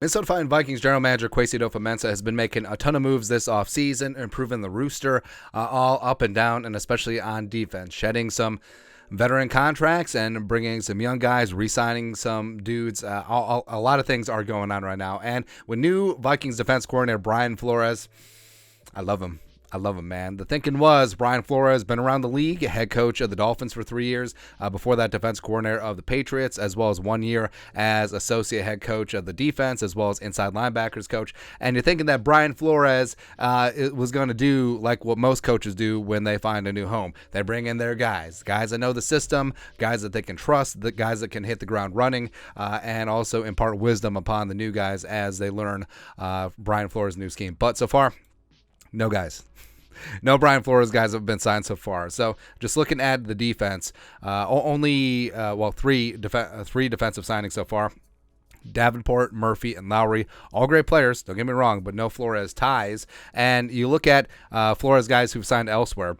Minnesota Vikings general manager Kwesi Adofo-Mensah has been making a ton of moves this offseason, improving the rooster all up and down, and especially on defense, shedding some veteran contracts and bringing some young guys, re-signing some dudes. A lot of things are going on right now. And with new Vikings defense coordinator Brian Flores, I love him. I love him, man. The thinking was Brian Flores been around the league, head coach of the Dolphins for 3 years. Before that, defense coordinator of the Patriots, as well as 1 year as associate head coach of the defense, as well as inside linebackers coach. And you're thinking that Brian Flores was going to do like what most coaches do when they find a new home. They bring in their guys that know the system, guys that they can trust, the guys that can hit the ground running, and also impart wisdom upon the new guys as they learn Brian Flores' new scheme. But so far, no guys. No Brian Flores guys have been signed so far. So just looking at the defense, only three defensive signings so far. Davenport, Murphy, and Lowry, all great players, don't get me wrong, but no Flores ties. And you look at Flores guys who've signed elsewhere.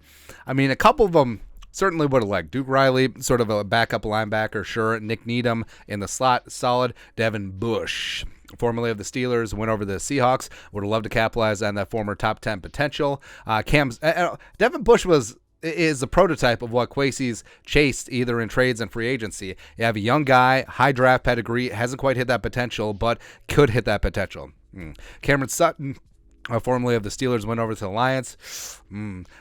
I mean, a couple of them certainly would have liked. Duke Riley, sort of a backup linebacker, sure. Nick Needham in the slot, solid. Devin Bush, formerly of the Steelers, went over to the Seahawks. Would have loved to capitalize on that former top 10 potential. Devin Bush is a prototype of what Kwesi's chased either in trades and free agency. You have a young guy, high draft pedigree, hasn't quite hit that potential, but could hit that potential. Cameron Sutton, formerly of the Steelers, went over to the Lions.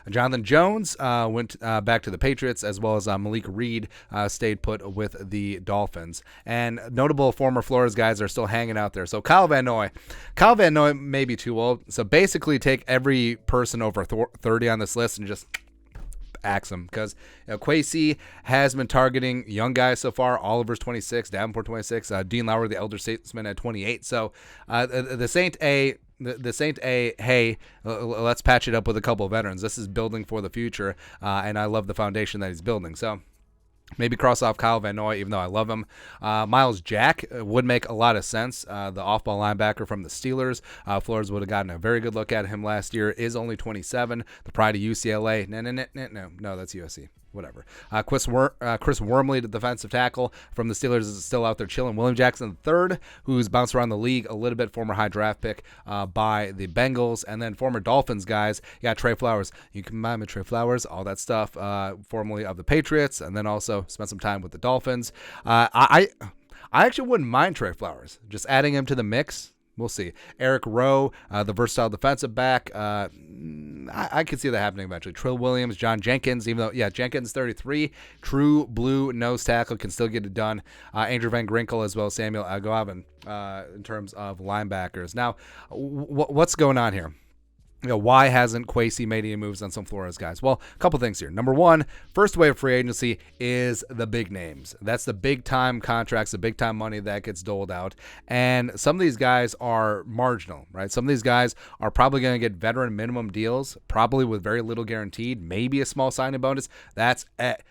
Jonathan Jones went back to the Patriots, as well as Malik Reed stayed put with the Dolphins. And notable former Flores guys are still hanging out there. So Kyle Van Noy may be too old. So basically take every person over 30 on this list and just axe him, because Kwesi has been targeting young guys so far. Oliver's 26, Davenport 26, Dean Lowry, the elder statesman, at 28. So this ain't a hey, let's patch it up with a couple of veterans. This is building for the future, and I love the foundation that he's building. So maybe cross off Kyle Van Noy, even though I love him. Miles Jack would make a lot of sense. The off-ball linebacker from the Steelers. Flores would have gotten a very good look at him last year. Is only 27. The pride of UCLA. No, that's USC. Whatever. Chris Wormley, the defensive tackle from the Steelers, is still out there chilling. William Jackson III, who's bounced around the league a little bit, former high draft pick by the Bengals, and then former Dolphins guys. You got Trey Flowers. You can combine with Trey Flowers, all that stuff, formerly of the Patriots, and then also spent some time with the Dolphins. I actually wouldn't mind Trey Flowers, just adding him to the mix. We'll see. Eric Rowe, the versatile defensive back. I could see that happening eventually. Trill Williams, John Jenkins, even though, Jenkins 33, true blue nose tackle, can still get it done. Andrew Van Ginkel, as well as Samuel Aguavin in terms of linebackers. Now, what's going on here? Why hasn't Kwesi made any moves on some Flores guys? Well, a couple things here. Number one, first wave of free agency is the big names. That's the big-time contracts, the big-time money that gets doled out. And some of these guys are marginal, right? Some of these guys are probably going to get veteran minimum deals, probably with very little guaranteed, maybe a small signing bonus. That's it.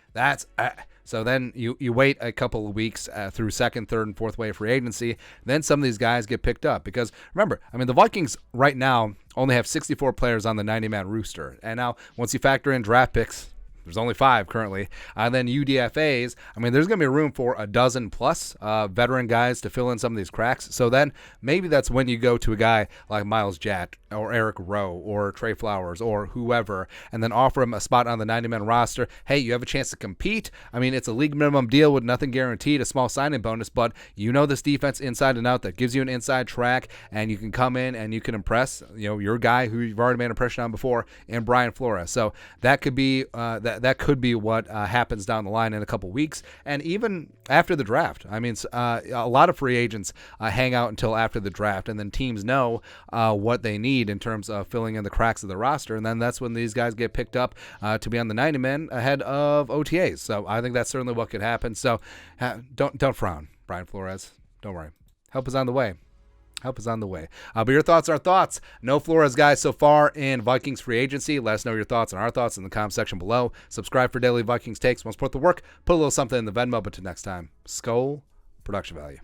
So then you wait a couple of weeks through second, third, and fourth wave free agency. Then some of these guys get picked up. Because remember, the Vikings right now only have 64 players on the 90-man rooster. And now once you factor in draft picks, there's only 5 currently. And then UDFAs, there's going to be room for a dozen plus veteran guys to fill in some of these cracks. So then maybe that's when you go to a guy like Miles Jack or Eric Rowe or Trey Flowers or whoever, and then offer him a spot on the 90-man roster. Hey, you have a chance to compete. It's a league minimum deal with nothing guaranteed, a small signing bonus, but you know this defense inside and out. That gives you an inside track, and you can come in and you can impress your guy who you've already made an impression on before, and Brian Flores. So that could be that could be what happens down the line in a couple weeks, and even after the draft. A lot of free agents hang out until after the draft, and then teams know what they need in terms of filling in the cracks of the roster, and then that's when these guys get picked up to be on the 90-men ahead of OTAs. So I think that's certainly what could happen. So don't frown, Brian Flores. Don't worry. Help is on the way. But your thoughts are thoughts. No Flores guys so far in Vikings free agency. Let us know your thoughts and our thoughts in the comment section below. Subscribe for daily Vikings takes. Want to support the work? Put a little something in the Venmo. But until next time, Skol, production value.